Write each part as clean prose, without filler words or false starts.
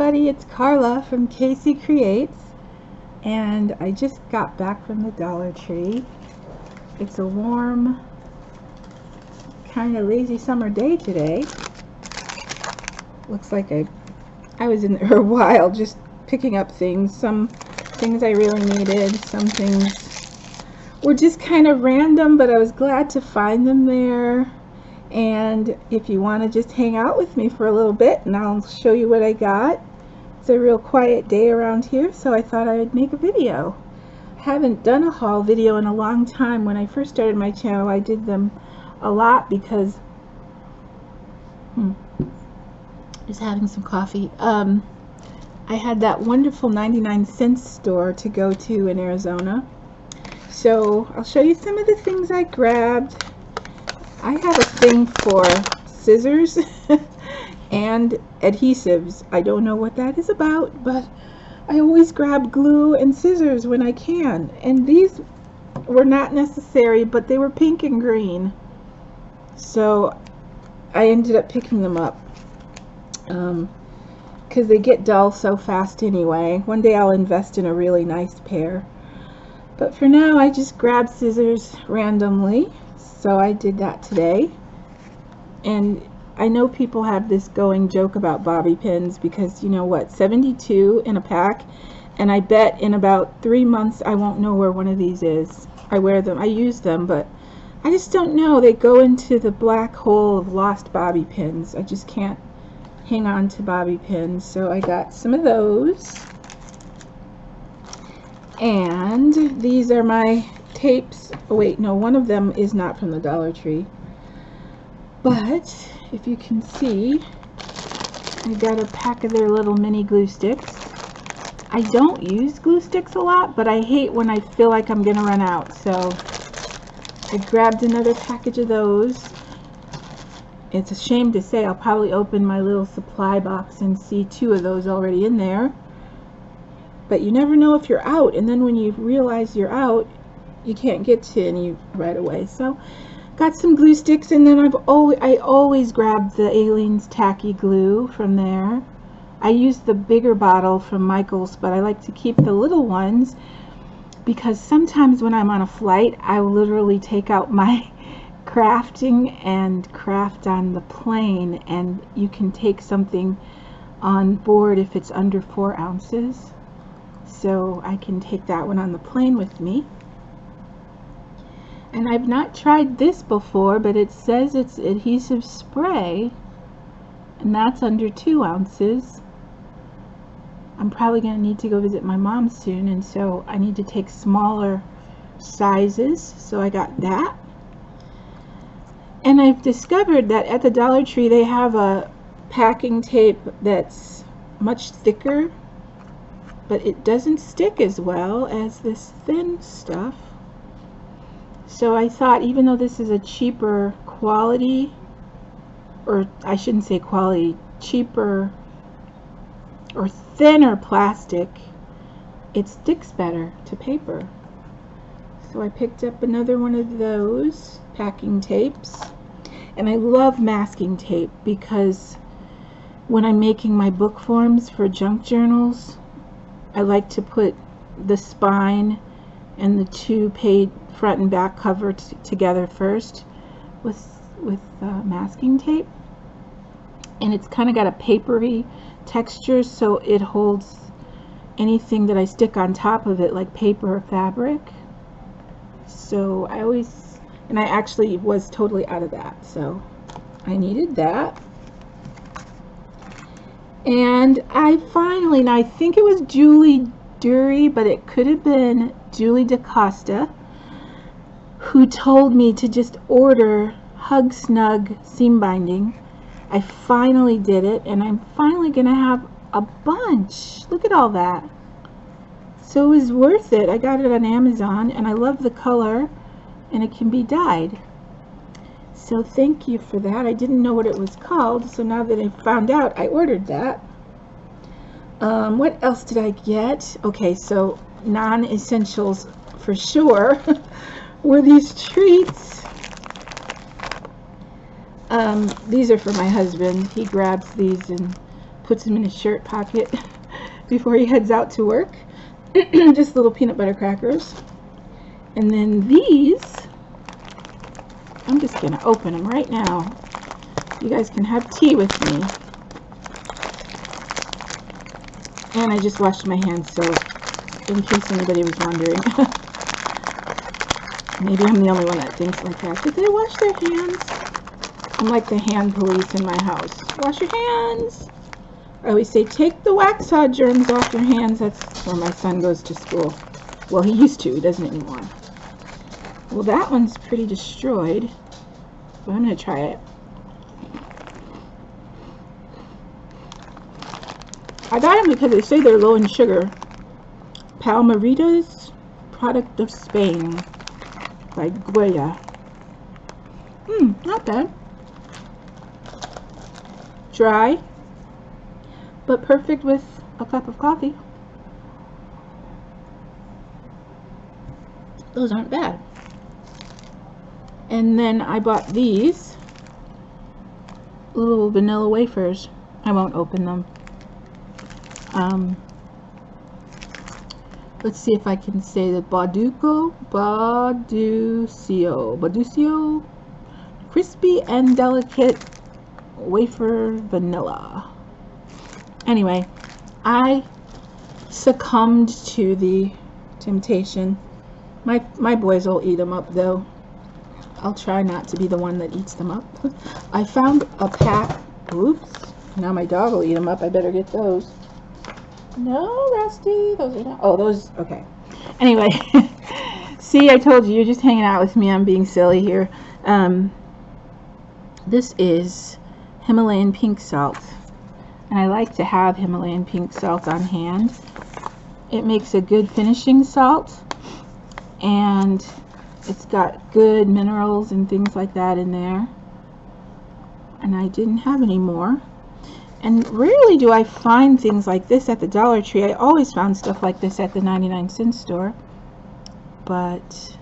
everybody, it's Carla from Casey Creates, and I just got back from the Dollar Tree. It's a warm, kind of lazy summer day today. Looks like I was in there a while just picking up things. Some things I really needed, some things were just kind of random, but I was glad to find them there. And if you want to just hang out with me for a little bit and I'll show you what I got. It's a real quiet day around here, so I thought I would make a video. I haven't done a haul video in a long time. When I first started my channel I did them a lot because just having some coffee. I had that wonderful 99-cent store to go to in Arizona. So I'll show you some of the things I grabbed. I have a thing for scissors and adhesives. I don't know what that is about, but I always grab glue and scissors when I can. And these were not necessary, but they were pink and green. So I ended up picking them up because they get dull so fast anyway. One day I'll invest in a really nice pair. But for now I just grabbed scissors randomly. So I did that today. And I know people have this going joke about bobby pins because, you know what, 72 in a pack, and I bet in about 3 months I won't know where one of these is. I wear them, I use them, but I just don't know. They go into the black hole of lost bobby pins. I just can't hang on to bobby pins. So I got some of those. And these are my tapes. Oh wait, no, one of them is not from the Dollar Tree, but if you can see, I got a pack of their little mini glue sticks. I don't use glue sticks a lot, but I hate when I feel like I'm gonna run out, so I grabbed another package of those. It's a shame to say I'll probably open my little supply box and see 2 of those already in there, but you never know if you're out, and then when you realize you're out, you can't get to any right away. So got some glue sticks, and then I always grab the Aleene's tacky glue from there. I use the bigger bottle from Michael's, but I like to keep the little ones because sometimes when I'm on a flight I will literally take out my crafting and craft on the plane, and you can take something on board if it's under 4 ounces. So I can take that one on the plane with me. And I've not tried this before, but it says it's adhesive spray, and that's under 2 ounces. I'm probably going to need to go visit my mom soon, and so I need to take smaller sizes, so I got that. And I've discovered that at the Dollar Tree they have a packing tape that's much thicker, but it doesn't stick as well as this thin stuff. So I thought, even though this is a cheaper quality, or I shouldn't say quality, cheaper or thinner plastic, it sticks better to paper. So I picked up another one of those packing tapes. And I love masking tape because when I'm making my book forms for junk journals, I like to put the spine and the 2-page front and back cover together first with masking tape, and it's kind of got a papery texture, so it holds anything that I stick on top of it, like paper or fabric. So I actually was totally out of that, so I needed that. And I finally, now I think it was Julie Dury, but it could have been Julie DaCosta, who told me to just order Hug Snug seam binding. I finally did it, and I'm finally gonna have a bunch. Look at all that. So it was worth it. I got it on Amazon, and I love the color, and it can be dyed. So thank you for that. I didn't know what it was called, so now that I found out, I ordered that. What else did I get? Okay, so non-essentials for sure were these treats. These are for my husband. He grabs these and puts them in his shirt pocket before he heads out to work. Just little peanut butter crackers. And then these, I'm just going to open them right now. You guys can have tea with me. And I just washed my hands, so in case anybody was wondering. Maybe I'm the only one that thinks like that. Did they wash their hands? I'm like the hand police in my house. Wash your hands. I always say, take the waxhaw germs off your hands. That's where my son goes to school. Well, he used to. He doesn't anymore. Well, that one's pretty destroyed. But I'm going to try it. I got them because they say they're low in sugar. Palmeritas, product of Spain, by Goya. Not bad. Dry, but perfect with a cup of coffee. Those aren't bad. And then I bought these little vanilla wafers. I won't open them. Let's see if I can say the Baducio, crispy and delicate wafer vanilla. Anyway, I succumbed to the temptation. My boys will eat them up though. I'll try not to be the one that eats them up. I found a pack. Oops, now my dog will eat them up. I better get those. No, Rusty, those are not. Oh, those, okay. Anyway, see, I told you, you're just hanging out with me. I'm being silly here. This is Himalayan pink salt. And I like to have Himalayan pink salt on hand. It makes a good finishing salt. And it's got good minerals and things like that in there. And I didn't have any more. And rarely do I find things like this at the Dollar Tree. I always found stuff like this at the 99-cent store. But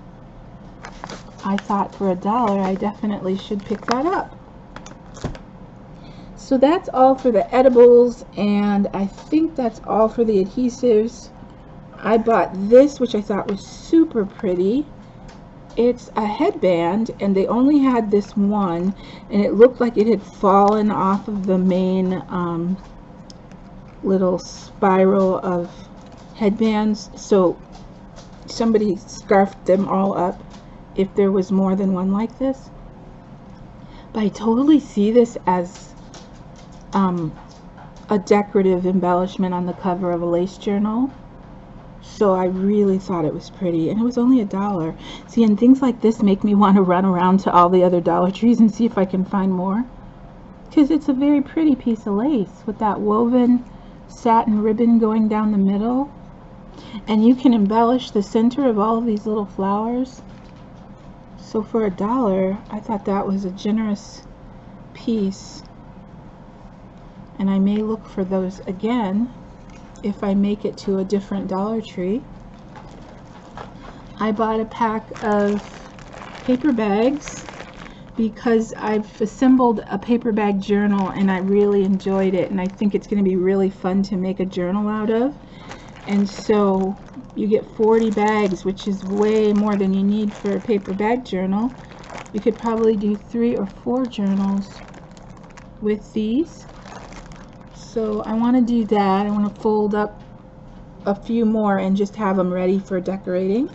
I thought for $1 I definitely should pick that up. So that's all for the edibles, and I think that's all for the adhesives. I bought this, which I thought was super pretty. It's a headband, and they only had this one, and it looked like it had fallen off of the main little spiral of headbands, so somebody scarfed them all up if there was more than one like this. But I totally see this as a decorative embellishment on the cover of a lace journal. So I really thought it was pretty, and it was only $1. See, and things like this make me want to run around to all the other Dollar Trees and see if I can find more, because it's a very pretty piece of lace with that woven satin ribbon going down the middle, and you can embellish the center of all of these little flowers. So for $1, I thought that was a generous piece, and I may look for those again if I make it to a different Dollar Tree. I bought a pack of paper bags because I've assembled a paper bag journal and I really enjoyed it, and I think it's going to be really fun to make a journal out of. And so you get 40 bags, which is way more than you need for a paper bag journal. You could probably do 3 or 4 journals with these. So I want to do that. I want to fold up a few more and just have them ready for decorating.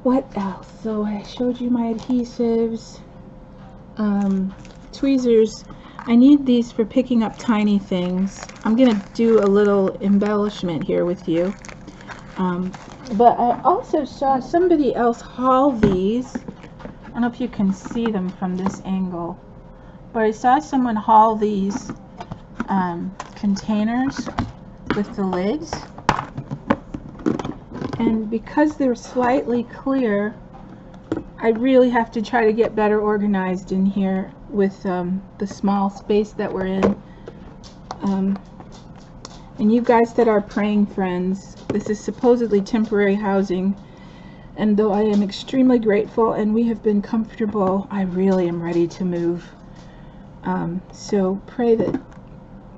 What else? So I showed you my adhesives. Tweezers. I need these for picking up tiny things. I'm going to do a little embellishment here with you. But I also saw somebody else haul these. I don't know if you can see them from this angle, but I saw someone haul these containers with the lids, and because they're slightly clear, I really have to try to get better organized in here with the small space that we're in. And you guys that are praying friends, this is supposedly temporary housing, and though I am extremely grateful and we have been comfortable, I really am ready to move. So pray that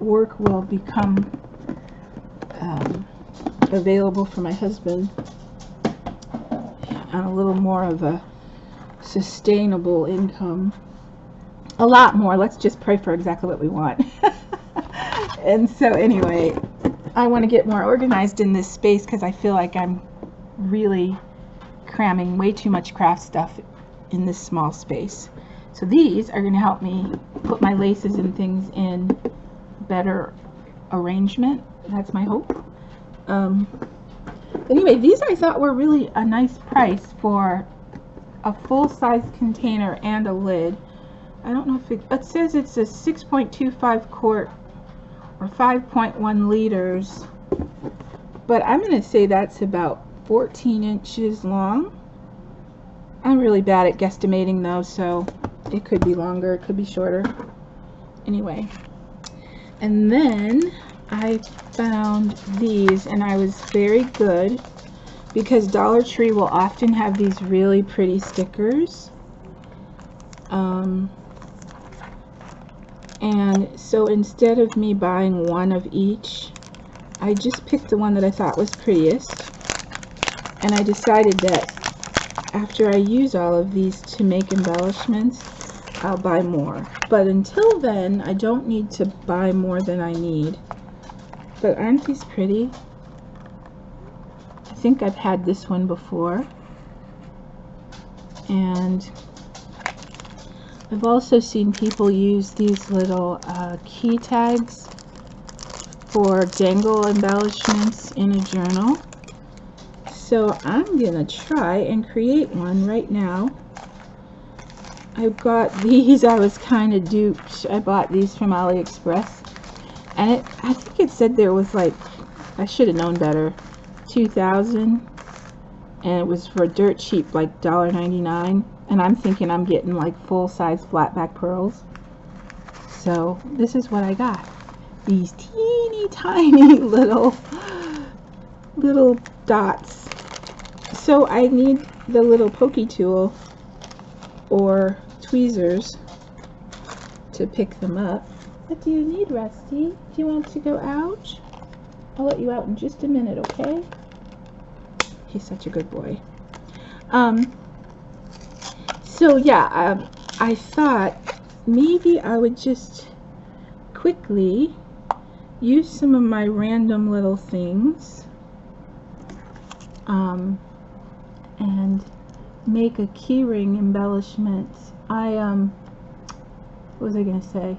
work will become available for my husband on a little more of a sustainable income. A lot more. Let's just pray for exactly what we want. And so anyway, I want to get more organized in this space because I feel like I'm really cramming way too much craft stuff in this small space. So these are going to help me put my laces and things in better arrangement. That's my hope. Anyway, these I thought were really a nice price for a full-size container and a lid. I don't know if it says it's a 6.25 quart or 5.1 liters, but I'm going to say that's about 14 inches long. I'm really bad at guesstimating though, so it could be longer, it could be shorter. Anyway, and then I found these, and I was very good because Dollar Tree will often have these really pretty stickers. And so instead of me buying one of each, I just picked the one that I thought was prettiest, and I decided that after I use all of these to make embellishments, I'll buy more. But until then, I don't need to buy more than I need. But aren't these pretty? I think I've had this one before. And I've also seen people use these little key tags for dangle embellishments in a journal. So I'm gonna try and create one right now. I've got these. I was kind of duped. I bought these from AliExpress, and I think it said there was like, I should have known better, 2,000, and it was for dirt cheap, like $1.99. And I'm thinking I'm getting like full-size flat back pearls. So this is what I got. These teeny tiny little dots. So I need the little pokey tool or tweezers to pick them up. What do you need, Rusty? Do you want to go out? I'll let you out in just a minute, okay? He's such a good boy. So yeah, I thought maybe I would just quickly use some of my random little things and make a keyring embellishment. What was I gonna say?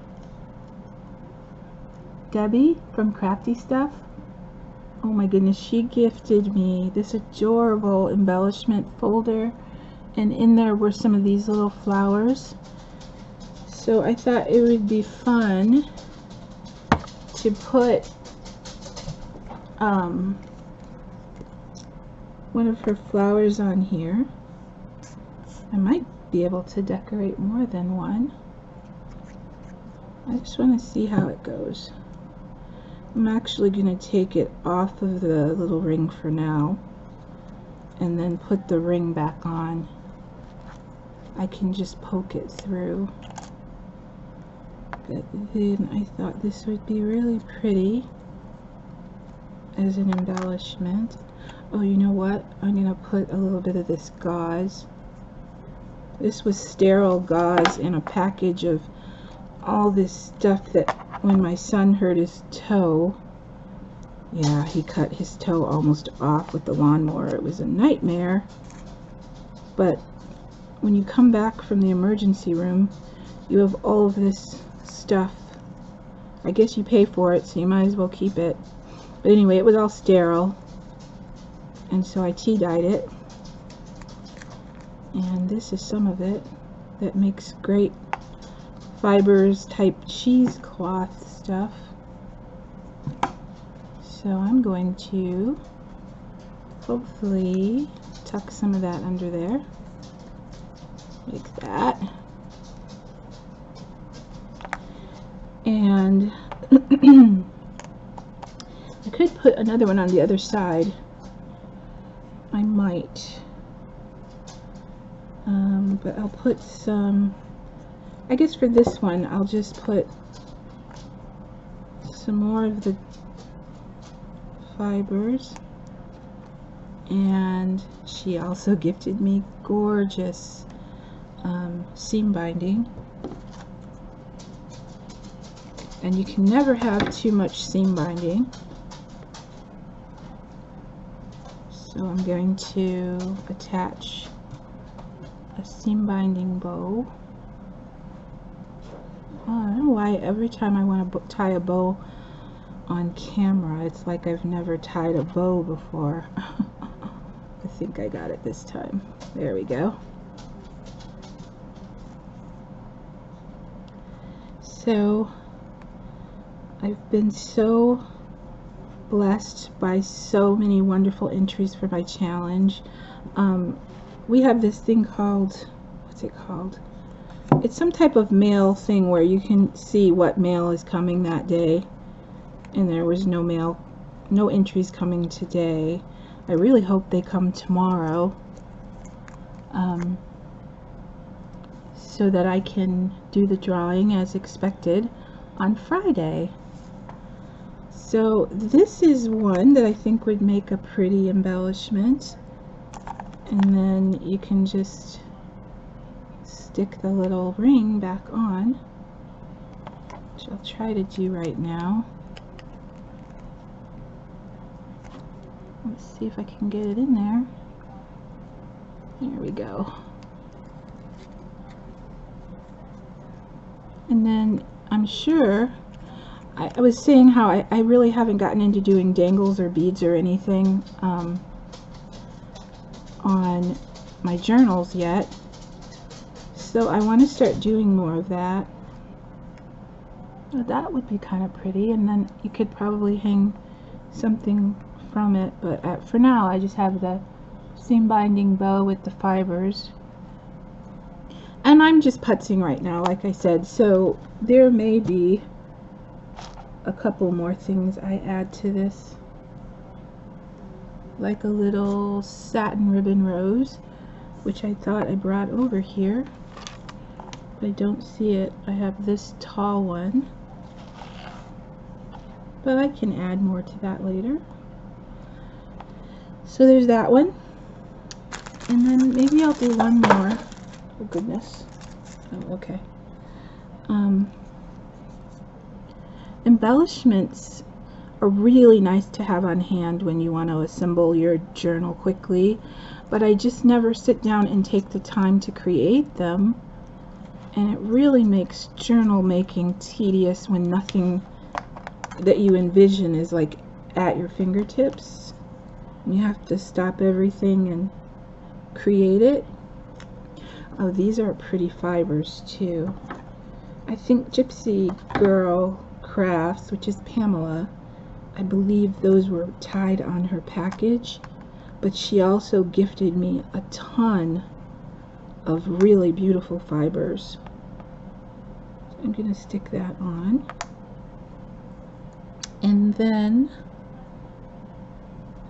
Debbie from Crafty Stuff, oh my goodness, she gifted me this adorable embellishment folder, and in there were some of these little flowers. So I thought it would be fun to put one of her flowers on here. I might be able to decorate more than one. I just want to see how it goes. I'm actually going to take it off of the little ring for now and then put the ring back on. I can just poke it through. But then I thought this would be really pretty as an embellishment. Oh, you know what? I'm going to put a little bit of this gauze. This was sterile gauze in a package of all this stuff that when my son hurt his toe, yeah, he cut his toe almost off with the lawnmower. It was a nightmare. But when you come back from the emergency room, you have all of this stuff. I guess you pay for it, so you might as well keep it. But anyway, it was all sterile, and so I tea-dyed it. And this is some of it that makes great fibers type cheesecloth stuff. So I'm going to hopefully tuck some of that under there, like that. And I could put another one on the other side. I might. But I'll put some, I guess for this one, I'll just put some more of the fibers. And she also gifted me gorgeous seam binding. And you can never have too much seam binding. So I'm going to attach a seam binding bow. Oh, I don't know why every time I want to tie a bow on camera, it's like I've never tied a bow before. I think I got it this time. There we go. So I've been so blessed by so many wonderful entries for my challenge. We have this thing called, what's it called? It's some type of mail thing where you can see what mail is coming that day, and there was no mail, no entries coming today. I really hope they come tomorrow, so that I can do the drawing as expected on Friday. So this is one that I think would make a pretty embellishment, and then you can just stick the little ring back on, which I'll try to do right now. Let's see if I can get it in there. There we go. And then I'm sure, I was saying how I really haven't gotten into doing dangles or beads or anything on my journals yet. So I want to start doing more of that. That would be kind of pretty, and then you could probably hang something from it, but for now I just have the seam binding bow with the fibers, and I'm just putzing right now, like I said, so there may be a couple more things I add to this, like a little satin ribbon rose, which I thought I brought over here, but I don't see it. I have this tall one, but I can add more to that later. So there's that one, and then maybe I'll do one more. Oh goodness. Oh, okay. Embellishments are really nice to have on hand when you want to assemble your journal quickly, but I just never sit down and take the time to create them, and it really makes journal making tedious when nothing that you envision is like at your fingertips. You have to stop everything and create it. Oh, these are pretty fibers too. I think Gypsy Girl Crafts, which is Pamela, I believe those were tied on her package, but she also gifted me a ton of really beautiful fibers. I'm gonna stick that on, and then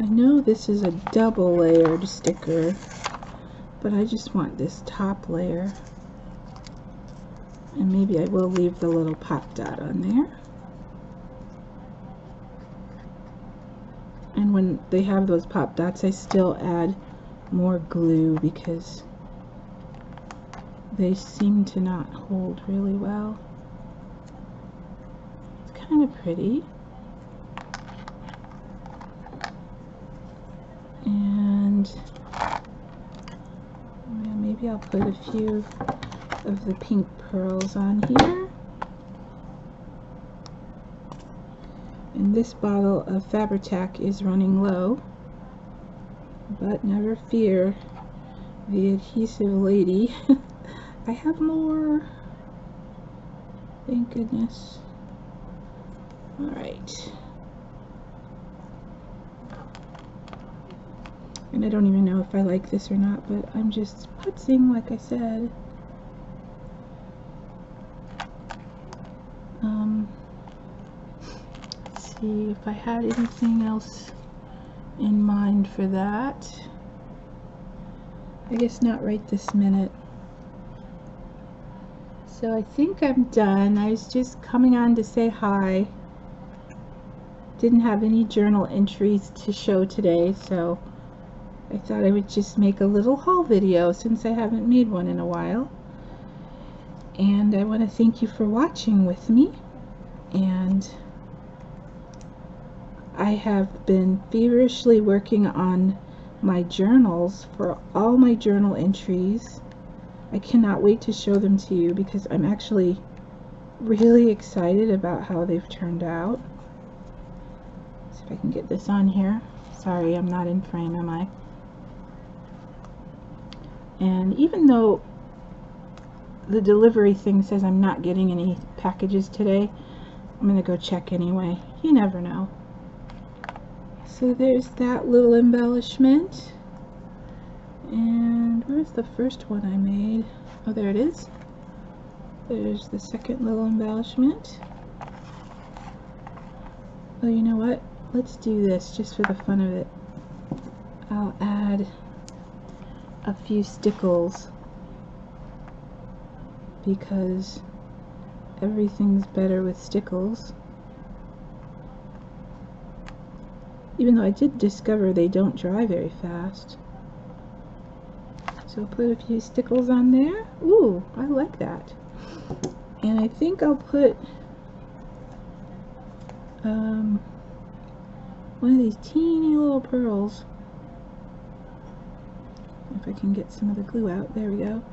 I know this is a double layered sticker, but I just want this top layer, and maybe I will leave the little pop dot on there. And when they have those pop dots, I still add more glue because they seem to not hold really well. It's kind of pretty. And yeah, maybe I'll put a few of the pink pearls on here. And this bottle of Fabri-Tac is running low, but never fear, the adhesive lady. I have more. Thank goodness. Alright. And I don't even know if I like this or not, but I'm just putzing, like I said. Let's see if I had anything else in mind for that. I guess not right this minute. So I think I'm done. I was just coming on to say hi. didn't have any journal entries to show today, so I thought I would just make a little haul video since I haven't made one in a while. And I want to thank you for watching with me. And I have been feverishly working on my journals for all my journal entries. I cannot wait to show them to you because I'm actually really excited about how they've turned out. See if I can get this on here. Sorry, I'm not in frame, am I? And even though the delivery thing says I'm not getting any packages today, I'm gonna go check anyway. You never know. So there's that little embellishment. And where's the first one I made? Oh, there it is. There's the second little embellishment. Oh, you know what? Let's do this just for the fun of it. I'll add a few stickles because everything's better with stickles. Even though I did discover they don't dry very fast. So I'll put a few stickles on there. Ooh, I like that. And I think I'll put one of these teeny little pearls. If I can get some of the glue out. There we go.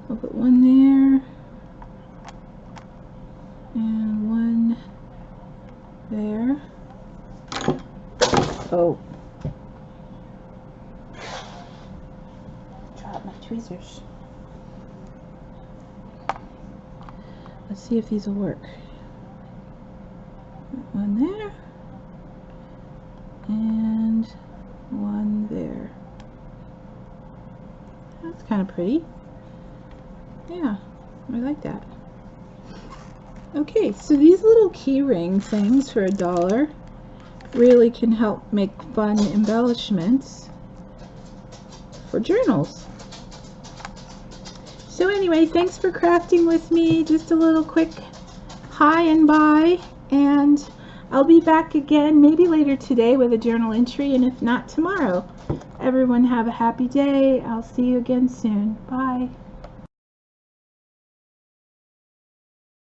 I'll put one there. And one there. Oh. Drop my tweezers. Let's see if these will work. One there. And one there. That's kind of pretty. Yeah, I like that. Okay, so these little key ring things for $1 really can help make fun embellishments for journals. So anyway, thanks for crafting with me. Just a little quick hi and bye, and I'll be back again maybe later today with a journal entry, and if not, tomorrow. Everyone have a happy day. I'll see you again soon. Bye.